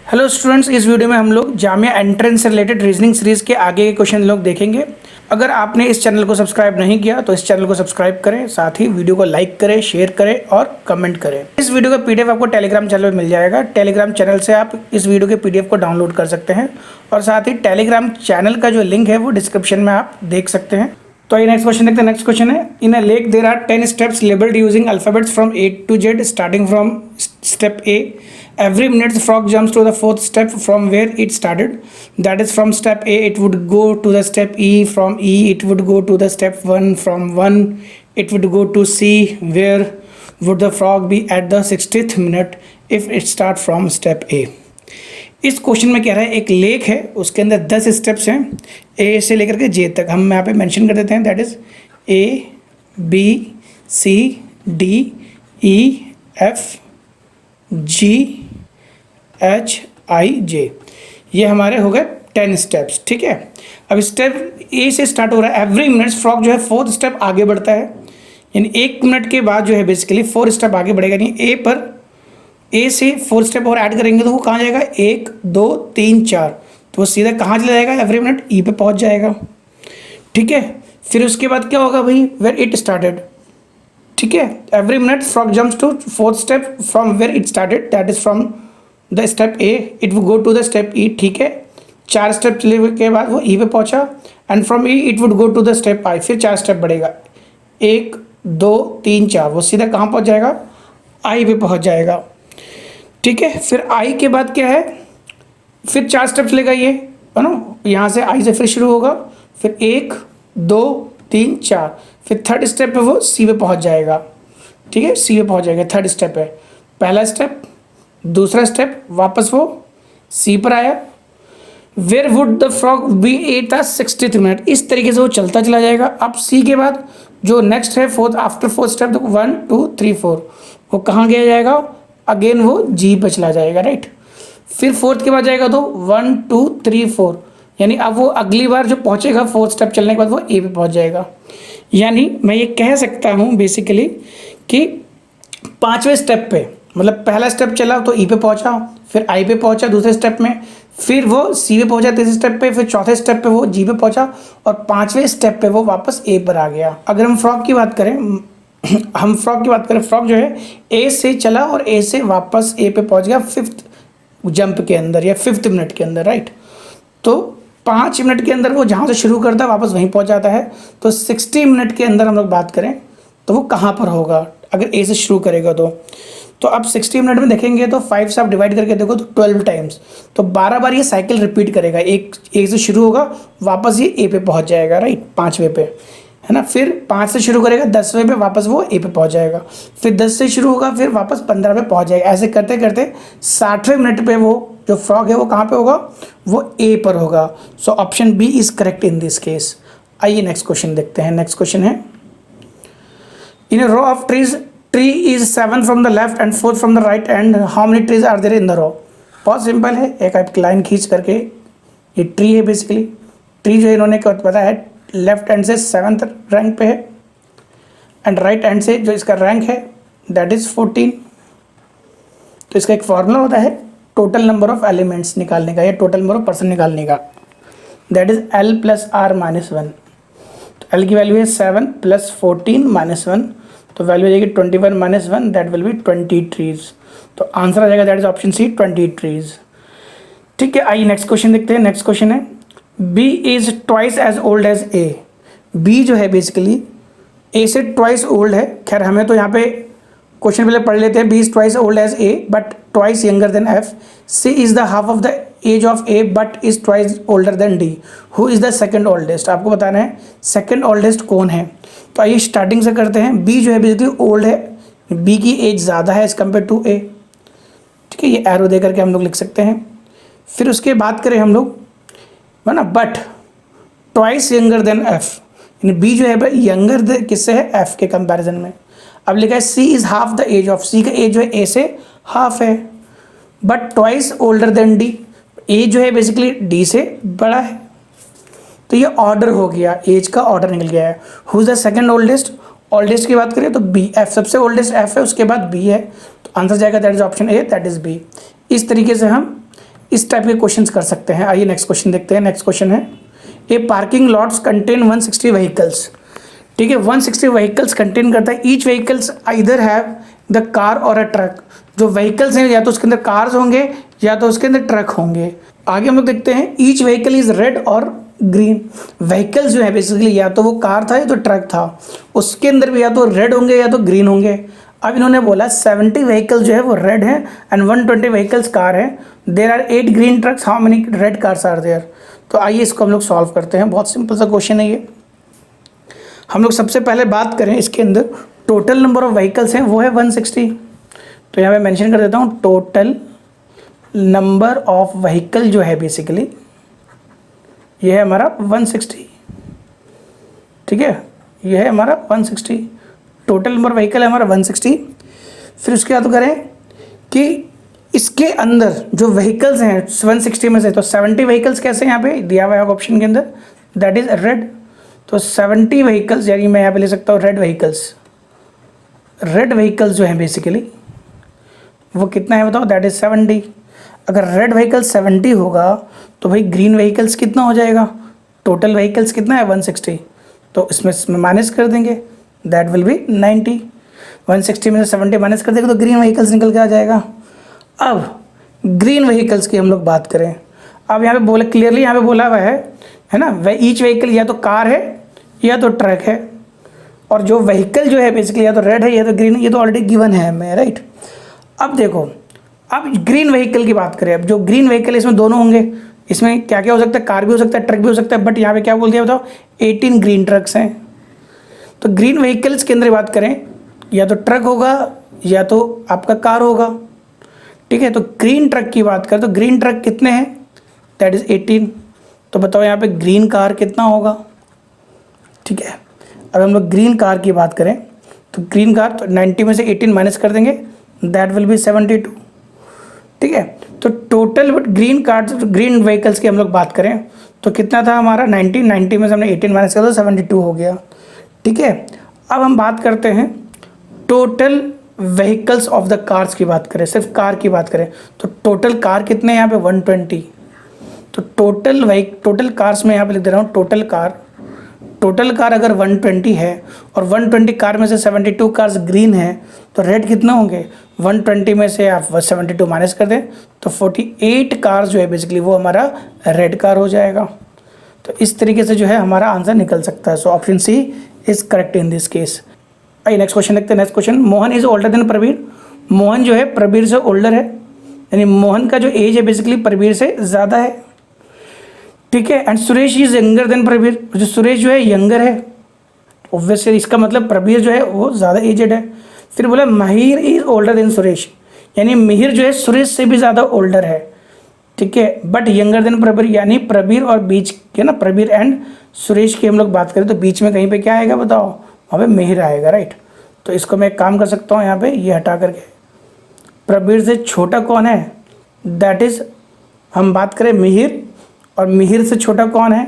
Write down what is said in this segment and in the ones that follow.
Hello students, इस video में हम लोग जामिया एंट्रेंस से रिलेटेड रीजनिंग सीरीज़ के आगे के क्वेश्चन लोग देखेंगे। अगर आपने इस चैनल को सब्सक्राइब नहीं किया तो इस चैनल को सब्सक्राइब करें, साथ ही वीडियो को लाइक करें, शेयर करें और कमेंट करें। इस वीडियो का पीडीएफ आपको टेलीग्राम चैनल पर मिल जाएगा। टेलीग्राम चैनल से आप इस वीडियो के पीडीएफ को डाउनलोड कर सकते हैं और साथ ही टेलीग्राम चैनल का जो लिंक है वो डिस्क्रिप्शन में आप देख सकते हैं। तो आइए नेक्स्ट क्वेश्चन देखते हैं। नेक्स्ट क्वेश्चन है, in a lake there are 10 steps labelled using alphabets from A to Z starting from step A. Every minute the frog jumps to the fourth step from where it started. That is, from step A it would go to the step E. From E it would go to the step 1. From 1 it would go to C. Where would the frog be at the 60th minute if it start from step A? इस question में कह रहा है एक lake है, उसके अंदर 10 steps हैं ए से लेकर के जे तक। हम यहाँ पे मेंशन कर देते हैं, that is A B C D E F G H I J, ये हमारे हो गए 10 स्टेप्स। ठीक है, अब स्टेप ए से स्टार्ट हो रहा है। एवरी मिनट फ्रॉग जो है 4th स्टेप आगे बढ़ता है, यानी 1 मिनट के बाद जो है बेसिकली 4 स्टेप आगे बढ़ेगा। यानी ए पर ए से 4 स्टेप और ऐड करेंगे तो वो कहाँ जाएगा, 1 2 3 4, तो वो सीधा कहाँ चला जाएगा, एवरी मिनट ई पे पहुँच जाएगा। ठीक है, फिर उसके बाद क्या होगा भाई, वेयर इट स्टार्टेड। ठीक है, every minute frog jumps to 4th step from where it started, that is from the step A it would go to the step E. ठीक है, 4 स्टेप चले के बाद वो ई पे पहुंचा, and from E it would go to the step I. फिर 4 step बढ़ेगा, 1 2 3 4, वो सीधा कहाँ पहुंच जाएगा, आई पे पहुंच जाएगा। ठीक है, फिर आई के बाद क्या है, फिर 4 स्टेप चलेगा ये, है ना, यहाँ से आई से फिर शुरू होगा, फिर 1 2 3 4, फिर 3rd स्टेप पे वो सी पे पहुंच जाएगा। ठीक है, सी पे पहुंच जाएगा, 3rd स्टेप है, पहला स्टेप, दूसरा स्टेप, वापस वो सी पर आया। Where would the frog be at the 60th minute, इस तरीके से वो चलता चला जाएगा। अब सी के बाद जो नेक्स्ट है फोर्थ, आफ्टर 4th स्टेप 1 2 3 4, वो कहाँ गया जाएगा, अगेन वो जी पे चला जाएगा, राइट। फिर 4th के बाद जाएगा तो 1 2 3 4, यानी अब वो अगली बार जो पहुँचेगा 4th स्टेप चलने के बाद वो ए पे पहुँच जाएगा। यानी मैं ये कह सकता हूँ बेसिकली कि 5वें स्टेप पे, मतलब पहला स्टेप चला तो ई पे पहुंचा, फिर आई पे पहुंचा दूसरे स्टेप में, फिर वो सी पे पहुंचा 3rd स्टेप पे, फिर 4th स्टेप पे वो जी पे पहुंचा, और 5वें स्टेप पे वो वापस ए पर आ गया। अगर हम फ्रॉग की बात करें, फ्रॉग जो है ए से चला और ए से वापस ए पे पहुंच गया 5th जंप के अंदर या 5th मिनट के अंदर, राइट। तो 5 मिनट के अंदर वो जहाँ से शुरू करता है वापस वहीं पहुँच जाता है। तो 60 मिनट के अंदर हम लोग बात करें तो वो कहाँ पर होगा, अगर ए से शुरू करेगा तो अब 60 मिनट में देखेंगे तो 5 से आप डिवाइड करके देखो तो 12 टाइम्स, तो 12 बार ये साइकिल रिपीट करेगा। एक से शुरू होगा, वापस ये ए पे पहुंच जाएगा, राइट, 5वें पे, है ना। फिर 5 से शुरू करेगा, 10वें पे वापस वो ए पे पहुंच जाएगा, फिर 10 से शुरू होगा, फिर वापस 15 पे पहुंच जाएगा। ऐसे करते करते 60वें मिनट पे वो जो फ्रॉग है वो कहाँ पे होगा, वो ए पर होगा। So option B is correct in this case. आइए नेक्स्ट क्वेश्चन देखते हैं। नेक्स्ट क्वेश्चन है, in a row of trees tree is 7 from the left end 4 from the right end how many trees are there in the row. बहुत simple है, एक आप line खींच करके, ये ट्री है बेसिकली, ट्री जो इन्होंने क्या पता है, लेफ्ट हैंड से 7th रैंक पे है एंड राइट हैंड से जो इसका रैंक है दैट इज 14। तो इसका एक फॉर्मूला होता है टोटल नंबर ऑफ एलिमेंट्स निकालने का या टोटल नंबर ऑफ पर्सन निकालने का, दैट इज L + R - 1। तो L की वैल्यू है 7 + 14 - 1, तो वैल्यू आ जाएगी 21 - 1, दैट विल बी 20 ट्रीज। तो आंसर आ जाएगा that is option C, 20 trees. ठीक है, आइए नेक्स्ट क्वेश्चन देखते हैं। नेक्स्ट क्वेश्चन है, B is twice as old as A। B जो है बेसिकली A से ट्वाइस ओल्ड है। खैर हमें तो यहाँ पे क्वेश्चन पहले पढ़ लेते हैं, B is twice old as A but twice younger than F। C is the half of the age of A but is twice older than D। Who is the second oldest, आपको बताना है second oldest कौन है। तो आइए starting से करते हैं। B जो है बेसिकली ओल्ड है, B की एज ज़्यादा है एज कम्पेयर टू A। ठीक है, ये एरो दे करके हम लोग लिख सकते हैं। फिर उसके बात करें हम लोग, है ना, but twice younger than F, यानी B जो है यंगर किससे है, F के कंपैरिजन में। अब लिखा है C is half the age of, C का एज जो है A से हाफ है, but twice older than D, A जो है बेसिकली D से बड़ा है। तो ये ऑर्डर हो गया, एज का ऑर्डर निकल गया है। Who is the second oldest, oldest की बात करें तो B, F सबसे ओल्डेस्ट F है, उसके बाद B है, तो आंसर जाएगा that is option A, that is B। इस तरीके से हम इस टाइप के क्वेश्चंस कर सकते हैं। आइए नेक्स्ट क्वेश्चन देखते हैं। नेक्स्ट क्वेश्चन है, ए पार्किंग लॉट्स कंटेन 160 व्हीकल्स। ठीक है, 160 व्हीकल्स कंटेन करता है। Each vehicles either have the car और अ ट्रक। जो व्हीकल्स हैं या तो उसके अंदर कार्स होंगे या तो उसके अंदर ट्रक होंगे। आगे हम लोग देखते हैं, ईच व्हीकल इज रेड और ग्रीन। व्हीकल्स जो है बेसिकली या तो वो कार था या तो ट्रक था, उसके अंदर भी या तो रेड होंगे या तो ग्रीन होंगे। अब इन्होंने बोला 70 व्हीकल जो है वो रेड है एंड 120 व्हीकल्स कार है। There are 8 green trucks, how many red cars are there. तो आइए इसको हम लोग सॉल्व करते हैं। बहुत सिंपल सा क्वेश्चन है ये। हम लोग सबसे पहले बात करें इसके अंदर, टोटल नंबर ऑफ व्हीकल्स हैं वो है 160। तो यहाँ पे मेंशन कर देता हूँ, टोटल नंबर ऑफ व्हीकल जो है बेसिकली ये है हमारा 160। ठीक है, ये है हमारा 160, टोटल नंबर व्हीकल है हमारा 160। फिर उसके बाद करें कि इसके अंदर जो व्हीकल्स हैं 160 में से, तो 70 व्हीकल्स कैसे यहाँ पे दिया हुआ है ऑप्शन के अंदर, दैट इज रेड। तो 70 व्हीकल्स यानी मैं यहाँ पे ले सकता हूँ रेड व्हीकल्स। रेड व्हीकल्स जो हैं बेसिकली वो कितना है बताओ, दैट इज 70। अगर रेड व्हीकल 70 होगा तो भाई ग्रीन व्हीकल्स कितना हो जाएगा, टोटल व्हीकल्स कितना है 160, तो इसमें माइनस कर देंगे, दैट विल बी 90। 160 में से 70 माइनस कर देंगे तो ग्रीन व्हीकल्स निकल के आ जाएगा। अब ग्रीन व्हीकल्स की हम लोग बात करें, अब यहाँ पे बोला क्लियरली, यहाँ पे बोला हुआ है ना, वह ईच व्हीकल या तो कार है या तो ट्रक है, और जो व्हीकल जो है बेसिकली या तो रेड है या तो ग्रीन है, ये तो ऑलरेडी गिवन है हमें, राइट। अब देखो, अब ग्रीन व्हीकल की बात करें, अब जो ग्रीन व्हीकल इसमें दोनों होंगे, इसमें क्या क्या हो सकता है, कार भी हो सकता है ट्रक भी हो सकता है, बट यहाँ पे क्या बोल दिया बताओ, 18 ग्रीन ट्रक्स हैं। तो ग्रीन व्हीकल्स के अंदर बात करें या तो ट्रक होगा या तो आपका कार होगा। ठीक है, तो ग्रीन ट्रक की बात करें तो ग्रीन ट्रक कितने हैं, दैट इज 18। तो बताओ यहाँ पे ग्रीन कार कितना होगा। ठीक है, अब हम लोग ग्रीन कार की बात करें तो ग्रीन कार, तो 90 में से 18 माइनस कर देंगे, दैट विल बी 72। ठीक है, तो total green cars green vehicles की हम लोग बात करें तो कितना था हमारा 90 में से हमने 18 माइनस कर दो 72 हो गया। ठीक है, अब हम बात करते हैं total vehicles of the cars की बात करें, सिर्फ कार की बात करें तो टोटल कार कितने हैं यहाँ पे 120। तो टोटल कार्स में यहाँ पे लिख दे रहा हूँ, टोटल कार अगर 120 है और 120 कार में से 72 कार्स ग्रीन हैं तो रेड कितना होंगे, 120 में से आप 72 माइनस कर दें तो 48 कार्स जो है बेसिकली वो हमारा रेड कार हो जाएगा। तो इस तरीके से जो है हमारा आंसर निकल सकता है। So option C is correct in this case. आइए नेक्स्ट क्वेश्चन देखते हैं। Next question, Mohan is older than Pravir. Mohan जो है प्रवीर से ओल्डर है, यानी मोहन का जो एज है बेसिकली प्रवीर से ज़्यादा है। ठीक है, and Suresh is younger than Pravir. जो सुरेश जो है यंगर है, ऑब्वियसली इसका मतलब प्रवीर जो है वो ज़्यादा एजेड है। फिर बोला महिर इज ओल्डर देन सुरेश, यानी मिहिर जो है सुरेश से भी ज़्यादा ओल्डर है। ठीक है, बट यंगर देन प्रवीर, यानी प्रवीर और बीच के ना, प्रवीर एंड सुरेश की हम लोग बात करें तो बीच में कहीं पे क्या आएगा बताओ, वहाँ पे मिहिर आएगा, राइट। तो इसको मैं एक काम कर सकता हूँ, यहाँ पे ये हटा करके प्रवीर से छोटा कौन है, दैट इज हम बात करें मिहिर, और मिहिर से छोटा कौन है,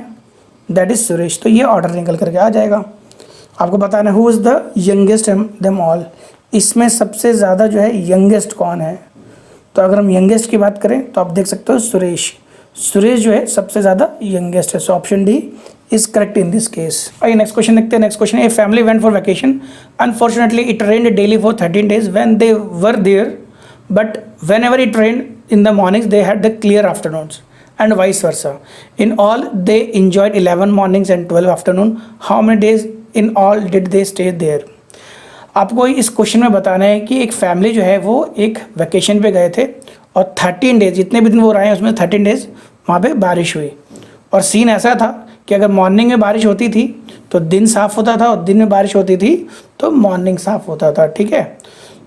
दैट इज सुरेश। तो ये ऑर्डर निकल करके आ जाएगा। आपको बताना who is the youngest them all, इसमें सबसे ज़्यादा जो है यंगेस्ट कौन है। तो अगर हम यंगेस्ट की बात करें तो आप देख सकते हो सुरेश जो है सबसे ज़्यादा यंगेस्ट है। So option D is correct in this case. आइए नेक्स्ट क्वेश्चन देखते हैं। Next question, a family went for vacation, unfortunately it rained daily for 13 days when they were there, but whenever it rained in the mornings they had the clear afternoons and vice versa. In all, they enjoyed 11 mornings and 12 afternoon. How many days in all did they stay there? आपको इस question में बताना है कि एक family जो है वो एक वैकेशन पे गए थे और 13 डेज, जितने भी दिन वो रहे हैं उसमें 13 डेज वहाँ पे बारिश हुई। और सीन ऐसा था कि अगर मॉर्निंग में बारिश होती थी तो दिन साफ़ होता था, और दिन में बारिश होती थी तो मॉर्निंग साफ़ होता था। ठीक है,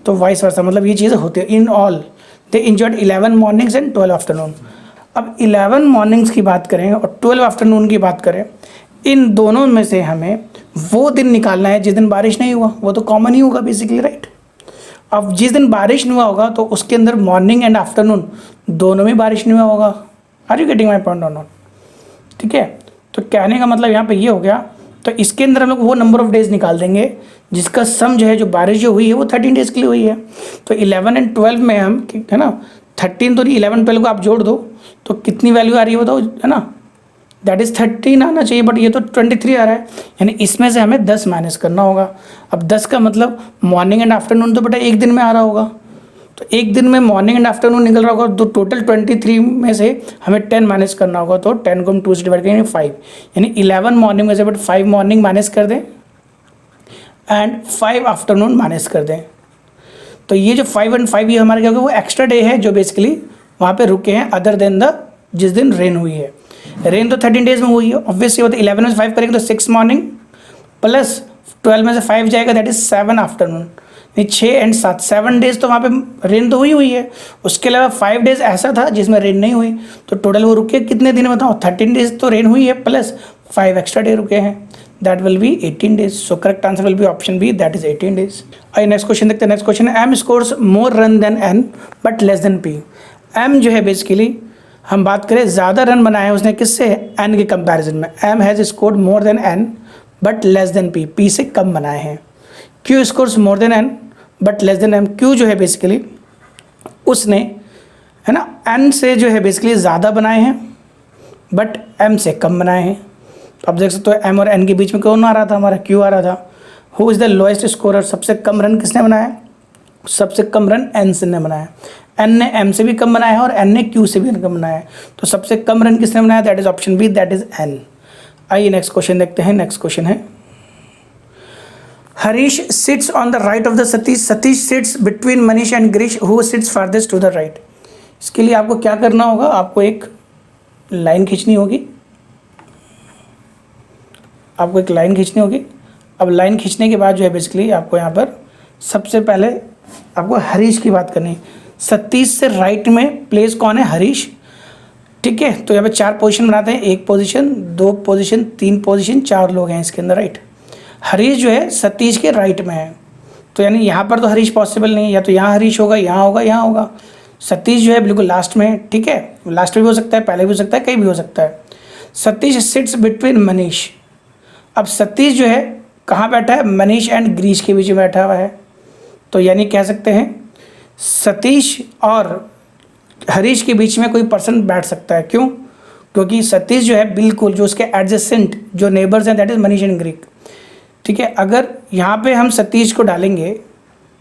तो वाइस वर्सा, मतलब ये चीज़ें होती है। In all they enjoyed 11 mornings and 12 afternoon। अब 11 मॉर्निंग्स की बात करें और 12 आफ्टरनून की बात करें, इन दोनों में से हमें वो दिन निकालना है जिस दिन बारिश नहीं हुआ। वो तो कॉमन ही होगा बेसिकली, राइट। अब जिस दिन बारिश नहीं हुआ होगा तो उसके अंदर मॉर्निंग एंड आफ्टरनून दोनों में बारिश नहीं हुआ होगा। Are you getting my point और नॉट? ठीक है, तो कहने का मतलब यहाँ पे ये हो गया। तो इसके अंदर हम लोग वो नंबर ऑफ डेज निकाल देंगे जिसका सम जो है, जो बारिश जो हुई है वो 13 डेज़ के लिए हुई है। तो 11 and 12 में हम, है ना, 13 तो नहीं, 11 पहले को आप जोड़ दो तो कितनी वैल्यू आ रही है बताओ, है ना, दैट इज़ 13 आना चाहिए, बट ये तो 23 आ रहा है, यानी इसमें से हमें 10 माइनस करना होगा। अब 10 का मतलब मॉर्निंग एंड आफ्टरनून तो बेटा एक दिन में आ रहा होगा, तो एक दिन में मॉर्निंग एंड आफ्टरनून निकल रहा होगा, तो टोटल 23 में से हमें 10 माइनस करना होगा, तो 10 को हम 2 से डिवाइड करेंगे 5, यानी 11 मॉर्निंग में से बट 5 मॉर्निंग माइनस कर दें एंड 5 आफ्टरनून माइनस कर दें। तो ये जो 5 एंड 5 ये हमारे क्या होगा, वो एक्स्ट्रा डे है जो बेसिकली वहाँ पे रुके हैं अदर देन द जिस दिन रेन हुई है। रेन तो 13 डेज में हुई है ऑब्वियसली, वो तो 11 में से 5 करेंगे तो 6 मॉर्निंग प्लस 12 में से 5 जाएगा, दैट इज 7 आफ्टरनून, नहीं 6 एंड 7, 7 डेज तो वहाँ पे रेन तो हुई है। उसके अलावा 5 डेज ऐसा था जिसमें रेन नहीं हुई, तो टोटल वो रुके कितने दिन बताओ, 13 डेज तो रेन हुई है प्लस 5 एक्स्ट्रा डे रुके हैं, that will be 18 days. So correct answer will be option B, that is 18 days. आइए नेक्स्ट क्वेश्चन देखते हैं। नेक्स्ट क्वेश्चन है M scores more run than N but less than P. M जो है basically हम बात करें ज़्यादा रन बनाए हैं उसने किससे, एन के कंपैरिजन में। M has scored more than N but less than P, P से कम बनाए हैं। Q scores more than N but less than M. Q जो है बेसिकली उसने, है ना, एन से जो है बेसिकली ज़्यादा बनाए हैं बट एम से कम बनाए हैं। तो आप देख सकते हो एम और एन के बीच में कौन आ रहा था, हमारा क्यू आ रहा था। Who is the lowest scorer, सबसे कम रन किसने बनाया, सबसे कम रन एन से ने बनाया। एन ने एम से भी कम बनाया है और एन ने क्यू से भी कम बनाया है, तो सबसे कम रन किसने बनाया, that is option B, that is an. आइए नेक्स्ट क्वेश्चन देखते हैं। नेक्स्ट क्वेश्चन है Harish sits on the right of the Satish, Satish sits between Manish and Girish, who sits farthest to the right. इसके लिए आपको क्या करना होगा, आपको एक लाइन खींचनी होगी, आपको एक लाइन खींचनी होगी। अब लाइन खींचने के बाद जो है बेसिकली आपको यहाँ पर सबसे पहले आपको हरीश की बात करनी है। सतीश से राइट में प्लेस कौन है, हरीश, ठीक है। तो यहाँ पे 4 पोजीशन बनाते हैं, 1 पोजीशन, 2 पोजीशन, 3 पोजीशन, 4 लोग हैं इसके अंदर, राइट। हरीश जो है सतीश के राइट में है, तो यानी यहाँ पर तो हरीश पॉसिबल नहीं है, या तो यहाँ हरीश होगा, यहाँ होगा, यहाँ होगा। सतीश जो है बिल्कुल लास्ट में है, ठीक है, लास्ट में भी हो सकता है, पहले भी हो सकता है, कहीं भी हो सकता है। Satish sits between Manish. अब सतीश जो है कहाँ बैठा है, मनीष एंड गिरीश के बीच में बैठा हुआ है, तो यानी कह सकते हैं सतीश और हरीश के बीच में कोई पर्सन बैठ सकता है। क्यों, क्योंकि सतीश जो है बिल्कुल जो उसके एडजेसेंट जो नेबर्स हैं that is Manish and Girish, ठीक है। अगर यहाँ पे हम सतीश को डालेंगे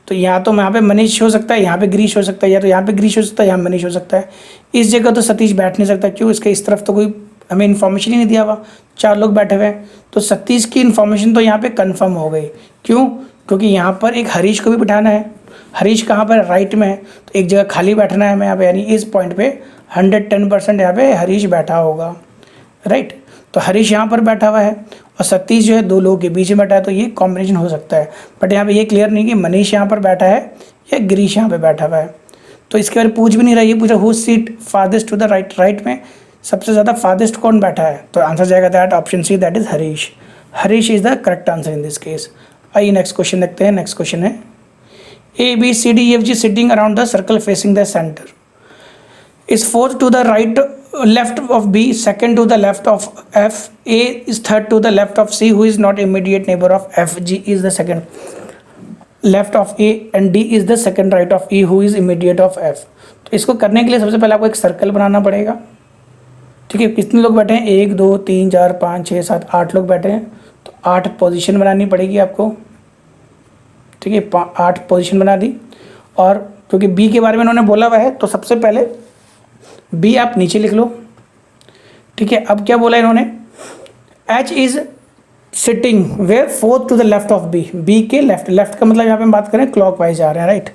तो यहाँ तो यहाँ पे मनीष हो सकता है, यहाँ पे गिरीश हो सकता है, या तो यहाँ पे गिरीश हो सकता है, यहाँ मनीष हो सकता है। इस जगह तो सतीश बैठ नहीं सकता, क्यों, इसके इस तरफ तो कोई हमें इन्फॉर्मेशन ही नहीं दिया हुआ, 4 लोग बैठे हुए हैं, तो सतीश की इन्फॉर्मेशन तो यहाँ पे कंफर्म हो गई। क्यों, क्योंकि यहाँ पर एक हरीश को भी बिठाना है, हरीश कहाँ पर, राइट में है, तो एक जगह खाली बैठना है हमें यहाँ पे, यानी इस पॉइंट पे 110% यहाँ पे हरीश बैठा होगा, राइट। तो हरीश यहाँ पर बैठा हुआ है और सतीश जो है 2 लोगों के बीच में बैठा है, तो ये कॉम्बिनेशन हो सकता है। बट यहाँ पे ये क्लियर नहीं कि मनीष यहाँ पर बैठा है या गिरीश यहाँ पे बैठा हुआ है, तो इसके बारे में पूछ भी नहीं रहा। ये पूछा who seat farthest to the right, right में सबसे ज़्यादा फारदेस्ट कौन बैठा है, तो आंसर जाएगा that option C, that is Harish. Harish is the correct answer in this case. आइए नेक्स्ट क्वेश्चन देखते हैं। नेक्स्ट क्वेश्चन है A B C D E F G sitting around the circle facing the centre, is fourth to the right left of B, second to the left of F, A is third to the left of C, who is not immediate neighbor of F, G is the second left of A and D is the second right of E, who is immediate of F। तो इसको करने के लिए सबसे पहले आपको एक circle बनाना पड़ेगा, ठीक है। कितने लोग बैठे हैं, 1 2 3 4 5 6 7 8 लोग बैठे हैं, तो 8 पोजीशन बनानी पड़ेगी आपको, ठीक है। 8 पोजीशन बना दी, और क्योंकि बी के बारे में उन्होंने बोला हुआ है तो सबसे पहले बी आप नीचे लिख लो, ठीक है। अब क्या बोला इन्होंने, H is sitting where fourth to the left of B, B के लेफ्ट, लेफ्ट का मतलब यहाँ पे हम बात करें क्लॉक वाइज जा रहे हैं, राइट।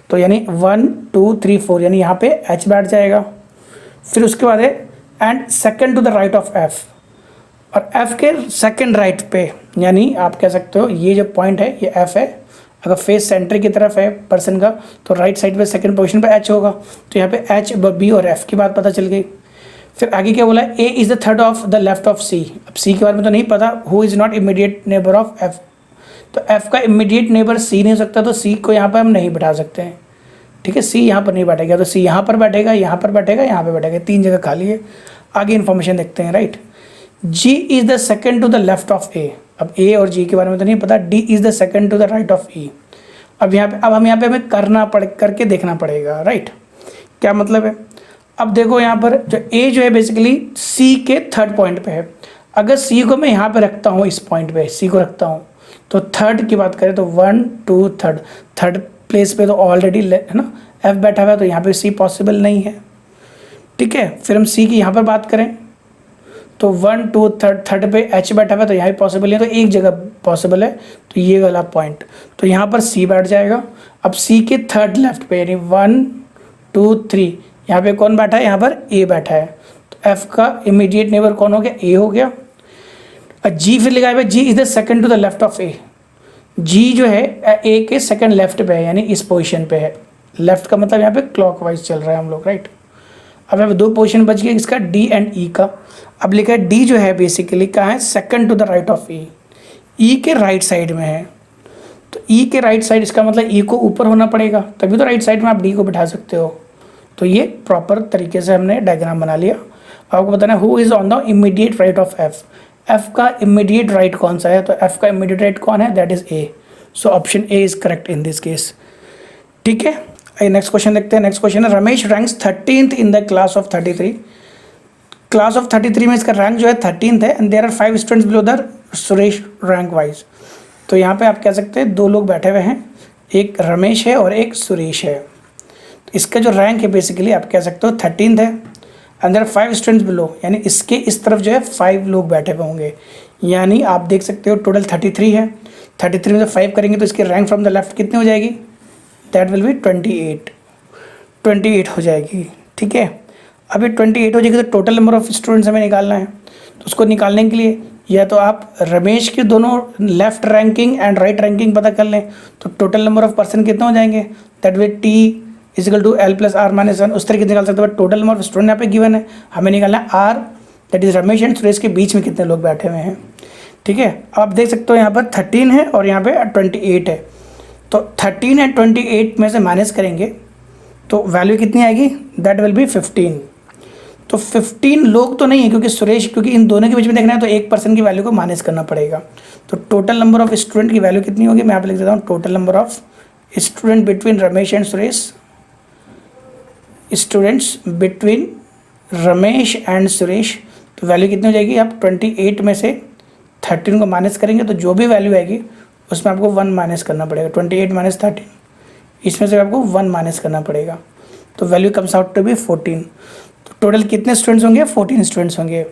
तो यानी 1 2 3 4 यानी यहाँ पे एच बैठ जाएगा। फिर उसके बाद है and second to the right of F, और एफ के सेकंड राइट पे, यानी आप कह सकते हो ये जो पॉइंट है ये एफ है। अगर फेस सेंटर की तरफ है पर्सन का तो राइट साइड पे सेकंड पोजीशन पे एच होगा, तो यहाँ पे एच बी और एफ की बात पता चल गई। फिर आगे क्या बोला, A is the third of the left of C. अब सी के बारे में तो नहीं पता, who is not immediate neighbour of F, तो एफ का इमीडिएट नेबर सी नहीं हो सकता, तो सी को यहाँ पर हम नहीं बैठा सकते हैं, ठीक है। सी यहाँ पर नहीं बैठेगा, तो सी यहाँ पर बैठेगा, यहाँ पर बैठेगा, यहाँ पर बैठेगा, 3 जगह खाली है। आगे इन्फॉर्मेशन देखते हैं, right. G is the second to the left of A, अब ए और जी के बारे में तो नहीं पता। D is the second to the right of E. अब हम यहाँ पे हमें करके देखना पड़ेगा, राइट। क्या मतलब है? अब देखो यहाँ पर जो ए जो है बेसिकली सी के थर्ड पॉइंट पे है। अगर सी को मैं यहाँ पे रखता हूँ, इस पॉइंट पे सी को रखता हूँ, तो थर्ड की बात करें तो 1 2 थर्ड, थर्ड प्लेस पे तो ऑलरेडी है ना एफ बैठा हुआ है, तो यहाँ पे सी पॉसिबल नहीं है। ठीक है, फिर हम सी की यहाँ पर बात करें तो 1 2 थर्ड, थर्ड पे एच बैठा हुआ है तो यहाँ भी पॉसिबल है, तो एक जगह पॉसिबल है, तो ये वाला पॉइंट, तो यहाँ पर सी बैठ जाएगा। अब सी के थर्ड लेफ्ट पे यानी 1 2 3 यहाँ पे कौन बैठा है? यहाँ पर ए बैठा है, तो एफ का इमीडिएट नेबर कौन हो गया? ए हो गया। और जी फिर लिखा है G is the second to the left of A. G जो है ए के सेकंड लेफ्ट पे है, यानी इस पोजीशन पे है। लेफ्ट का मतलब यहाँ पे क्लॉकवाइज चल रहा है हम लोग, राइट। अब यहाँ पे दो पोजीशन बच गए इसका, डी एंड ई का। अब लिखा है डी जो है बेसिकली कहाँ है? Second to the right of E, E के राइट साइड में है। तो ई के राइट साइड, इसका मतलब ई को ऊपर होना पड़ेगा, तभी तो राइट साइड में आप डी को बिठा सकते हो। तो ये प्रॉपर तरीके से हमने डायग्राम बना लिया। आपको बताना है who is on the immediate right of F. F का इमीडिएट राइट कौन सा है? तो एफ का इमीडिएट राइट कौन है? That is a. So option A is correct in this case. ठीक है, आइए नेक्स्ट क्वेश्चन देखते हैं। नेक्स्ट क्वेश्चन है Ramesh ranks 13th in the class of 33। Class of 33 में इसका रैंक जो है 13th है and there are 5 students below the Suresh rank wise. तो यहाँ पे आप कह सकते हैं दो लोग बैठे हुए हैं, एक रमेश है और एक सुरेश है। तो इसका जो रैंक है बेसिकली आप कह सकते हो 13th है and there are 5 students below, यानी इसके इस तरफ जो है 5 लोग बैठे हुए होंगे। यानी आप देख सकते हो टोटल 33 है, 33 में से 5 करेंगे तो इसकी रैंक फ्रॉम द लेफ्ट कितनी हो जाएगी? दैट विल बी 28 हो जाएगी। ठीक है, अब ये 28 हो जाएगी तो टोटल नंबर ऑफ स्टूडेंट्स हमें निकालना है। तो उसको निकालने के लिए या तो आप रमेश के दोनों left ranking and right ranking पता कर लें, तो टोटल नंबर ऑफ पर्सन कितने हो जाएंगे? That will T equal to L plus R minus 1, उस तरीके से निकाल सकते हैं। But total number of student यहाँ पे गिवन है, हमें निकालना है R, that is Ramesh and Suresh के बीच में कितने लोग बैठे हुए हैं। ठीक है, आप देख सकते हो यहाँ पर 13 है और यहाँ पे 28 है। तो 13 एंड 28 में से माइनस करेंगे तो वैल्यू कितनी आएगी? That will B 15। तो 15 लोग तो नहीं है क्योंकि सुरेश, क्योंकि इन दोनों के बीच में देखना है तो एक पर्सन की वैल्यू को माइनस करना पड़ेगा। तो टोटल नंबर ऑफ स्टूडेंट की वैल्यू कितनी होगी? मैं यहाँ पे लिख देता हूँ total number of student between Ramesh and Suresh, students between Ramesh and Suresh. तो वैल्यू कितनी हो जाएगी? आप 28 में से 13 को माइनस करेंगे तो जो भी वैल्यू आएगी उसमें आपको 1 माइनस करना पड़ेगा। 28 माइनस 13, इसमें से आपको 1 माइनस करना पड़ेगा, तो value comes out to be 14। तो टोटल कितने स्टूडेंट्स होंगे? 14 स्टूडेंट्स होंगे।